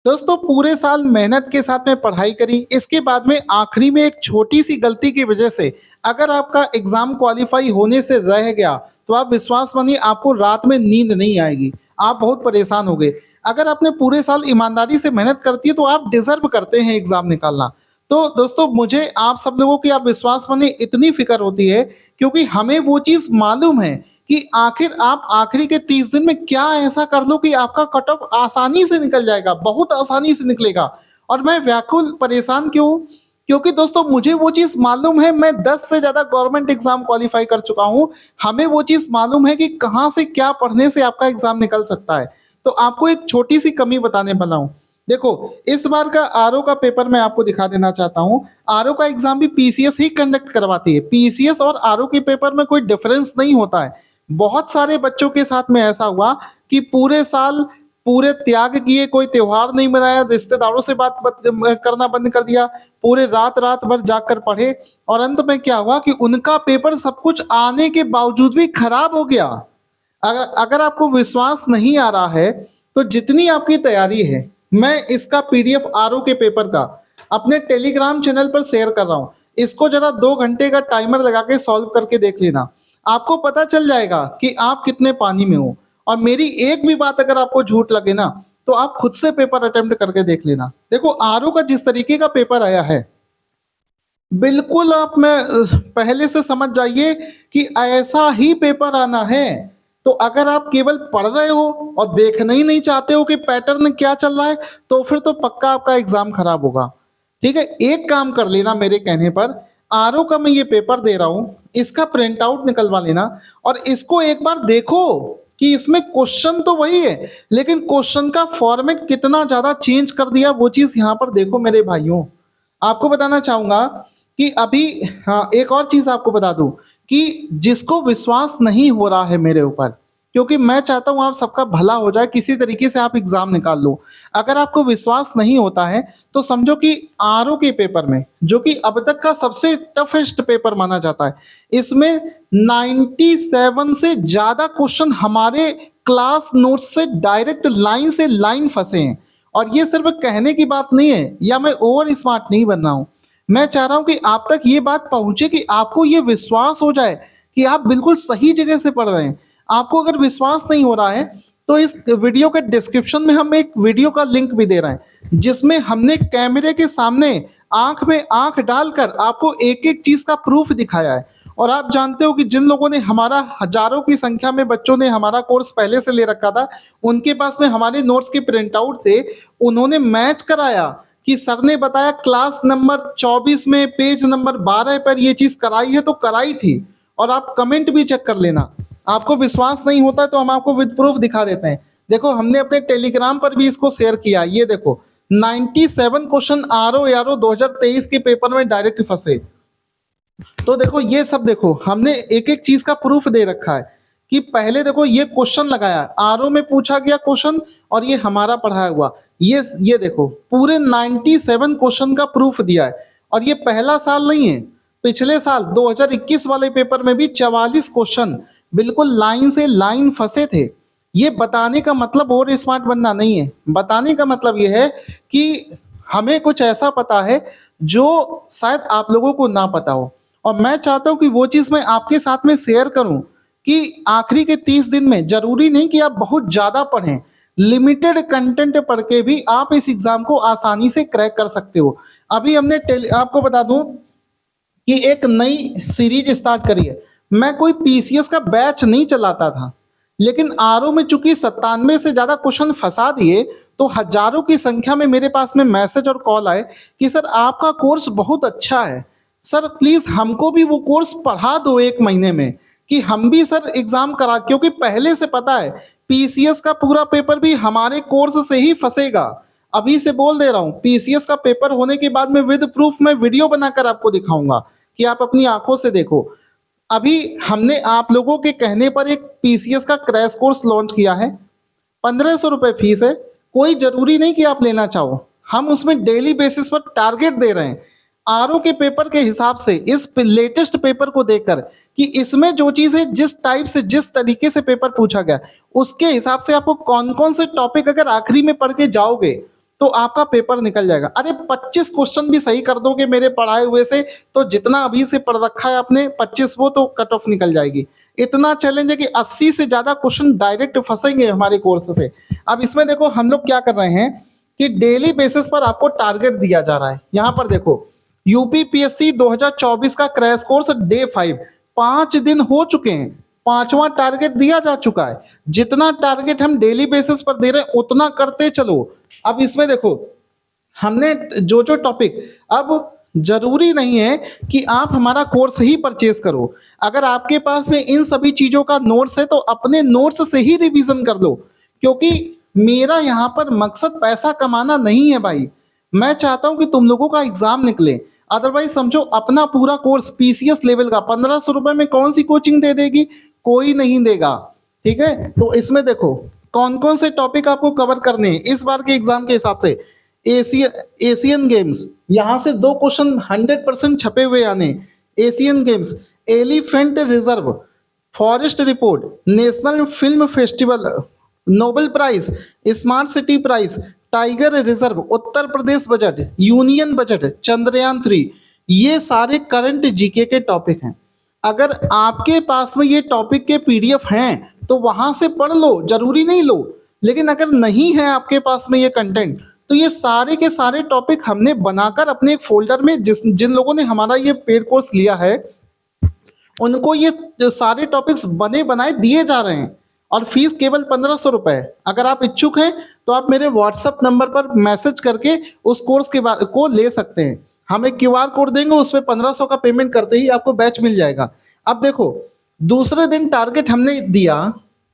दोस्तों पूरे साल मेहनत के साथ में पढ़ाई करी, इसके बाद में आखिरी में एक छोटी सी गलती की वजह से अगर आपका एग्जाम क्वालिफाई होने से रह गया, तो आप विश्वास मानिए आपको रात में नींद नहीं आएगी। आप बहुत परेशान हो गए। अगर आपने पूरे साल ईमानदारी से मेहनत करती है तो आप डिजर्व करते हैं एग्जाम निकालना। तो दोस्तों मुझे आप सब लोगों की आप विश्वास मानिए इतनी फिक्र होती है, क्योंकि हमें वो चीज़ मालूम है कि आखिर आप आखिरी के 30 दिन में क्या ऐसा कर लो कि आपका कट ऑफ आसानी से निकल जाएगा, बहुत आसानी से निकलेगा। और मैं व्याकुल परेशान क्यों हूँ? क्योंकि दोस्तों मुझे वो चीज़ मालूम है, मैं 10 से ज़्यादा गवर्नमेंट एग्ज़ाम क्वालिफ़ाई कर चुका हूँ। हमें वो चीज़ मालूम है कि कहाँ से क्या पढ़ने से आपका एग्ज़ाम निकल सकता है। तो आपको एक छोटी-सी कमी बताने वाला हूँ। देखो, इस बार का आरओ का पेपर मैं आपको दिखा देना चाहता हूँ। आरओ का एग्ज़ाम भी पीसीएस ही कंडक्ट करवाती है। पीसीएस और आरओ के पेपर में कोई डिफरेंस नहीं होता है। बहुत सारे बच्चों के साथ में ऐसा हुआ कि पूरे साल पूरे त्याग किए, कोई त्योहार नहीं मनाया, रिश्तेदारों से करना बंद कर दिया, पूरे रात रात भर जाकर पढ़े और अंत में क्या हुआ कि उनका पेपर सब कुछ आने के बावजूद भी खराब हो गया। अगर अगर आपको विश्वास नहीं आ रहा है तो जितनी आपकी तैयारी है, मैं इसका पीडीएफ आरओ के पेपर का अपने टेलीग्राम चैनल पर शेयर कर रहा हूँ। इसको जरा 2 घंटे का टाइमर लगा के सॉल्व करके देख लेना। आपको पता चल जाएगा कि आप कितने पानी में हो। और मेरी एक भी बात अगर आपको झूठ लगे ना, तो आप खुद से पेपर अटेम्प्ट करके देख लेना। देखो आरओ का जिस तरीके का पेपर आया है, बिल्कुल आप में पहले से समझ जाइए कि ऐसा ही पेपर आना है। तो अगर आप केवल पढ़ रहे हो और देखना ही नहीं चाहते हो कि पैटर्न क्या चल रहा है, तो फिर तो पक्का आपका एग्जाम खराब होगा। ठीक है, एक काम कर लेना मेरे कहने पर, आरओ का मैं ये पेपर दे रहा हूँ, इसका प्रिंट आउट निकलवा लेना और इसको एक बार देखो कि इसमें क्वेश्चन तो वही है, लेकिन क्वेश्चन का फॉर्मेट कितना ज्यादा चेंज कर दिया वो चीज यहाँ पर देखो मेरे भाइयों। आपको बताना चाहूंगा कि अभी, हाँ एक और चीज आपको बता दूं कि जिसको विश्वास नहीं हो रहा है मेरे ऊपर, क्योंकि मैं चाहता हूं आप सबका भला हो जाए, किसी तरीके से आप एग्जाम निकाल लो। अगर आपको विश्वास नहीं होता है तो समझो कि आरओ के पेपर में, जो कि अब तक का सबसे टफेस्ट पेपर माना जाता है, इसमें 97 से ज्यादा क्वेश्चन हमारे क्लास नोट्स से डायरेक्ट लाइन से लाइन फंसे हैं। और ये सिर्फ कहने की बात नहीं है, या मैं ओवर स्मार्ट नहीं बन रहा हूं। मैं चाह रहा हूं कि आप तक ये बात पहुंचे कि आपको ये विश्वास हो जाए कि आप बिल्कुल सही जगह से पढ़ रहे हैं। आपको अगर विश्वास नहीं हो रहा है तो इस वीडियो के डिस्क्रिप्शन में हम एक वीडियो का लिंक भी दे रहे हैं, जिसमें हमने कैमरे के सामने आंख में आंख डालकर आपको एक एक चीज का प्रूफ दिखाया है। और आप जानते हो कि जिन लोगों ने हमारा, हजारों की संख्या में बच्चों ने हमारा कोर्स पहले से ले रखा था, उनके पास में हमारे नोट्स के प्रिंट आउट थे। उन्होंने मैच कराया कि सर ने बताया क्लास नंबर 24 में पेज नंबर 12 पर ये चीज कराई है, तो कराई थी। और आप कमेंट भी चेक कर लेना। आपको विश्वास नहीं होता तो हम आपको विद प्रूफ दिखा देते हैं। देखो हमने अपने टेलीग्राम पर भी इसको शेयर किया। ये देखो 97 क्वेश्चन आरओ यारो 2023 के पेपर में डायरेक्ट फंसे। तो देखो ये सब, देखो हमने एक एक चीज का प्रूफ दे रखा है कि पहले देखो ये क्वेश्चन लगाया, आरओ में पूछा गया क्वेश्चन और ये हमारा पढ़ाया हुआ। ये देखो पूरे 97 क्वेश्चन का प्रूफ दिया है। और ये पहला साल नहीं है, पिछले साल 2021 वाले पेपर में भी 44 क्वेश्चन बिल्कुल लाइन से लाइन फंसे थे। ये बताने का मतलब और स्मार्ट बनना नहीं है। बताने का मतलब ये है कि हमें कुछ ऐसा पता है जो शायद आप लोगों को ना पता हो। और मैं चाहता हूं कि वो चीज मैं आपके साथ में शेयर करूं कि आखिरी के 30 दिन में जरूरी नहीं कि आप बहुत ज्यादा पढ़ें, लिमिटेड कंटेंट पढ़ के भी आप इस एग्जाम को आसानी से क्रैक कर सकते हो। अभी हमने आपको बता दूं कि एक नई सीरीज स्टार्ट करी है। मैं कोई पीसीएस का बैच नहीं चलाता था, लेकिन आरओ में चूंकि 97 से ज्यादा क्वेश्चन फंसा दिए, तो हजारों की संख्या में मेरे पास में मैसेज और कॉल आए कि सर आपका कोर्स बहुत अच्छा है, सर प्लीज हमको भी वो कोर्स पढ़ा दो 1 महीने में, कि हम भी सर एग्जाम करा, क्योंकि पहले से पता है पीसीएस का पूरा पेपर भी हमारे कोर्स से ही फंसेगा। अभी से बोल दे रहा हूँ, पीसीएस का पेपर होने के बाद में विद प्रूफ मैं वीडियो बनाकर आपको दिखाऊंगा कि आप अपनी आंखों से देखो। अभी हमने आप लोगों के कहने पर एक पीसीएस का क्रैश कोर्स लॉन्च किया है। 1500 रुपये फीस है। कोई जरूरी नहीं कि आप लेना चाहो, हम उसमें डेली बेसिस पर टारगेट दे रहे हैं आरओ के पेपर के हिसाब से, इस लेटेस्ट पेपर को देखकर कि इसमें जो चीज़ है, जिस टाइप से, जिस तरीके से पेपर पूछा गया, उसके हिसाब से आपको कौन कौन से टॉपिक अगर आखिरी में पढ़ के जाओगे तो आपका पेपर निकल जाएगा। अरे 25 क्वेश्चन भी सही कर दोगे मेरे पढ़ाए हुए से, तो जितना अभी से पढ़ रखा है आपने 25 वो तो कट ऑफ निकल जाएगी। इतना चैलेंज है कि 80 से ज्यादा क्वेश्चन डायरेक्ट फंसेंगे हमारे कोर्स से। अब इसमें देखो हम लोग क्या कर रहे हैं कि डेली बेसिस पर आपको टारगेट दिया जा रहा है। यहां पर देखो यूपीपीएससी 2024 का क्रैश कोर्स डे 5, 5 दिन हो चुके हैं, 5वां टारगेट दिया जा चुका है। जितना टारगेट हम डेली बेसिस पर दे रहे हैं उतना करते चलो। अब इसमें देखो हमने जो जो टॉपिक, अब जरूरी नहीं है कि आप हमारा कोर्स ही परचेज करो। अगर आपके पास में इन सभी चीजों का नोट्स है तो अपने नोट्स से ही रिवीजन कर लो, क्योंकि मेरा यहाँ पर मकसद पैसा कमाना नहीं है भाई। मैं चाहता हूं कि तुम लोगों का एग्जाम निकले। अदरवाइज समझो अपना पूरा कोर्स पीसीएस लेवल का 1500 रुपए में कौन सी कोचिंग दे देगी, कोई नहीं देगा। ठीक है, तो इसमें देखो कौन कौन से टॉपिक आपको कवर करने हैं इस बार के एग्जाम के हिसाब से। एशियन गेम्स, यहां से 2 क्वेश्चन 100% छपे हुए आने। Asian Games, elephant reserve, forest report, national film festival, Nobel prize, smart city prize, tiger reserve, Uttar Pradesh budget, union budget, Chandrayaan 3, ये सारे करंट जीके के टॉपिक हैं। अगर आपके पास में ये टॉपिक के पीडीएफ हैं तो वहां से पढ़ लो, जरूरी नहीं लो। लेकिन अगर नहीं है आपके पास में ये कंटेंट, तो ये सारे के सारे टॉपिक हमने बनाकर अपने एक फोल्डर में, जिन लोगों ने हमारा ये पेड कोर्स लिया है उनको ये सारे टॉपिक्स बने बनाए दिए जा रहे हैं, और फीस केवल 1500 रुपए। अगर आप इच्छुक हैं तो आप मेरे व्हाट्सएप नंबर पर मैसेज करके उस कोर्स के को ले सकते हैं। हम एक क्यूआर कोड देंगे, उस पर 1500 का पेमेंट करते ही आपको बैच मिल जाएगा। अब देखो दूसरे दिन टारगेट हमने दिया,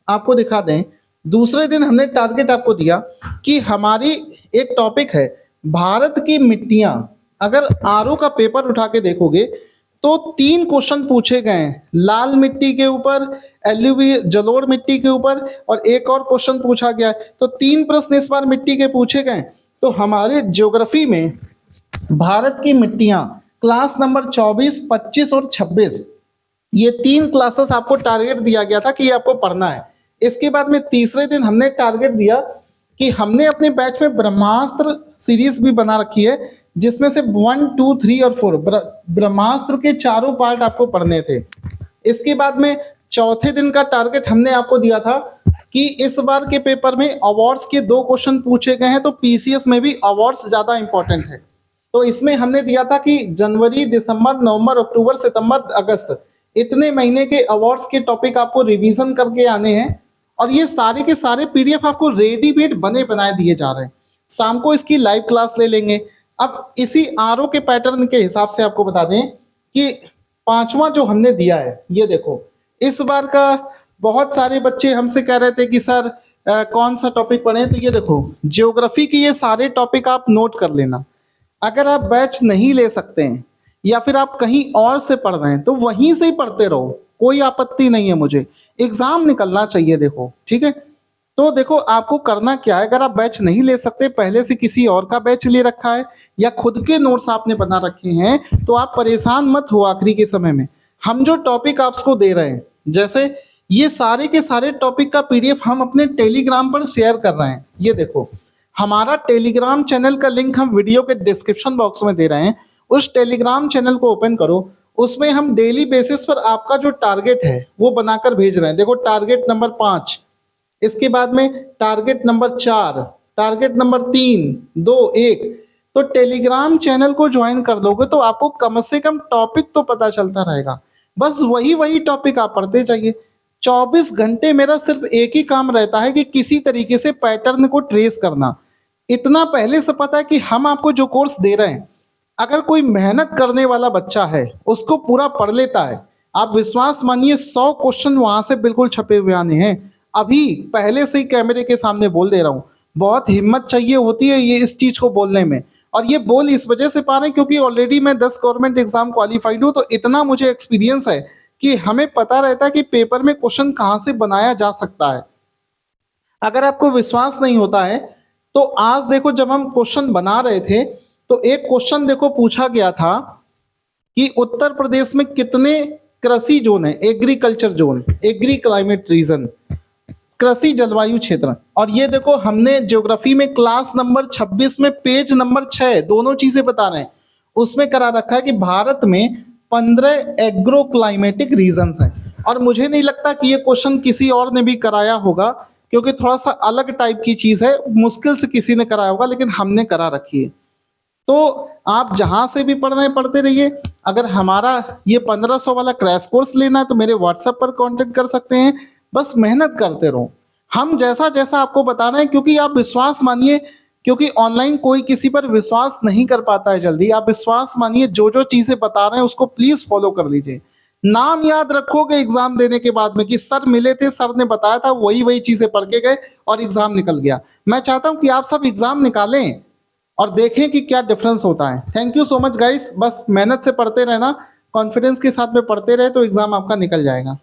आपको दिखा दें, दूसरे दिन हमने टारगेट आपको दिया कि हमारी एक टॉपिक है भारत की मिट्टियां। अगर आरओ का पेपर उठा के देखोगे तो 3 क्वेश्चन पूछे गए हैं, लाल मिट्टी के ऊपर, एलयूवी जलोढ़ मिट्टी के ऊपर, और एक और क्वेश्चन पूछा गया है। तो 3 प्रश्न इस बार मिट्टी के पूछे गए। तो हमारे ज्योग्राफी में भारत की मिट्टियां क्लास नंबर 24, 25 और 26, ये 3 क्लासेस आपको टारगेट दिया गया था कि ये आपको पढ़ना है। इसके बाद में तीसरे दिन हमने टारगेट दिया कि हमने अपने बैच में ब्रह्मास्त्र सीरीज भी बना रखी है, जिसमें से 1, 2, 3 और 4 ब्रह्मास्त्र के चारों पार्ट आपको पढ़ने थे। इसके बाद में चौथे दिन का टारगेट हमने आपको दिया था कि इस बार के पेपर में अवार्ड्स के 2 क्वेश्चन पूछे गए हैं, तो पीसीएस में भी अवार्ड्स ज्यादा इंपॉर्टेंट है। तो इसमें हमने दिया था कि जनवरी, दिसंबर, नवंबर, अक्टूबर, सितंबर, अगस्त, इतने महीने के अवार्ड्स के टॉपिक आपको रिवीजन करके आने हैं, और ये सारे के सारे पीडीएफ आपको रेडीमेड बने बनाए दिए जा रहे हैं। शाम को इसकी लाइव क्लास ले लेंगे। अब इसी आरओ के पैटर्न के हिसाब से आपको बता दें कि 5वां जो हमने दिया है, ये देखो इस बार का बहुत सारे बच्चे हमसे कह रहे थे कि सर कौन सा टॉपिक पढ़ें, तो ये देखो ज्योग्राफी के ये सारे टॉपिक आप नोट कर लेना। अगर आप बैच नहीं ले सकते हैं या फिर आप कहीं और से पढ़ रहे हैं तो वहीं से ही पढ़ते रहो, कोई आपत्ति नहीं है मुझे, एग्जाम निकलना चाहिए। देखो ठीक है, तो देखो आपको करना क्या है। अगर आप बैच नहीं ले सकते, पहले से किसी और का बैच ले रखा है या खुद के नोट्स आपने बना रखे हैं, तो आप परेशान मत हो। आखिरी के समय में हम जो टॉपिक आपको दे रहे हैं, जैसे ये सारे के सारे टॉपिक का पीडीएफ हम अपने टेलीग्राम पर शेयर कर रहे हैं। ये देखो हमारा टेलीग्राम चैनल का लिंक हम वीडियो के डिस्क्रिप्शन बॉक्स में दे रहे हैं। उस टेलीग्राम चैनल को ओपन करो, उसमें हम डेली बेसिस पर आपका जो टारगेट है वो बनाकर भेज रहे हैं। देखो टारगेट नंबर 5, इसके बाद में टारगेट नंबर 4, टारगेट नंबर 3, 2, 1। तो टेलीग्राम चैनल को ज्वाइन कर लोगे तो आपको कम से कम टॉपिक तो पता चलता रहेगा। बस वही टॉपिक आप पढ़ते जाइए। 24 घंटे मेरा सिर्फ एक ही काम रहता है कि किसी तरीके से पैटर्न को ट्रेस करना। इतना पहले से पता है कि हम आपको जो कोर्स दे रहे हैं, अगर कोई मेहनत करने वाला बच्चा है उसको पूरा पढ़ लेता है, आप विश्वास मानिए 100 क्वेश्चन वहां से बिल्कुल छपे हुए आने हैं। अभी पहले से ही कैमरे के सामने बोल दे रहा हूँ, बहुत हिम्मत चाहिए होती है ये इस चीज को बोलने में, और ये बोल इस वजह से पा रहे हैं क्योंकि ऑलरेडी मैं 10 गवर्नमेंट एग्जाम क्वालिफाइड हूँ। तो इतना मुझे एक्सपीरियंस है कि हमें पता रहता है कि पेपर में क्वेश्चन कहाँ से बनाया जा सकता है। अगर आपको विश्वास नहीं होता है तो आज देखो, जब हम क्वेश्चन बना रहे थे तो एक क्वेश्चन देखो पूछा गया था कि उत्तर प्रदेश में कितने कृषि जोन है, agriculture zone, agri climate region. कृषि जलवायु क्षेत्र। और ये देखो हमने ज्योग्राफी में क्लास नंबर 26 में पेज नंबर 6 दोनों चीजें बता रहे हैं, उसमें करा रखा है कि भारत में 15 एग्रो क्लाइमेटिक रीजन्स हैं। और मुझे नहीं लगता कि ये क्वेश्चन किसी और ने भी कराया होगा, क्योंकि थोड़ा सा अलग टाइप की चीज है, मुश्किल से किसी ने कराया होगा, लेकिन हमने करा रखी है। तो आप जहां से भी पढ़ रहे हैं पढ़ते रहिए। अगर हमारा ये 1500 वाला क्रैश कोर्स लेना है तो मेरे व्हाट्सएप पर कांटेक्ट कर सकते हैं। बस मेहनत करते रहो, हम जैसा जैसा आपको बता रहे हैं, क्योंकि आप विश्वास मानिए, क्योंकि ऑनलाइन कोई किसी पर विश्वास नहीं कर पाता है जल्दी। आप विश्वास मानिए, जो जो चीजें बता रहे हैं उसको प्लीज फॉलो कर लीजिए। नाम याद रखोगे एग्जाम देने के बाद में कि सर मिले थे, सर ने बताया था, वही वही चीजें पढ़ के गए और एग्जाम निकल गया। मैं चाहता हूं कि आप सब एग्जाम निकालें और देखें कि क्या डिफरेंस होता है। Thank you so much guys, बस मेहनत से पढ़ते रहना, कॉन्फिडेंस के साथ में पढ़ते रहे तो एग्जाम आपका निकल जाएगा।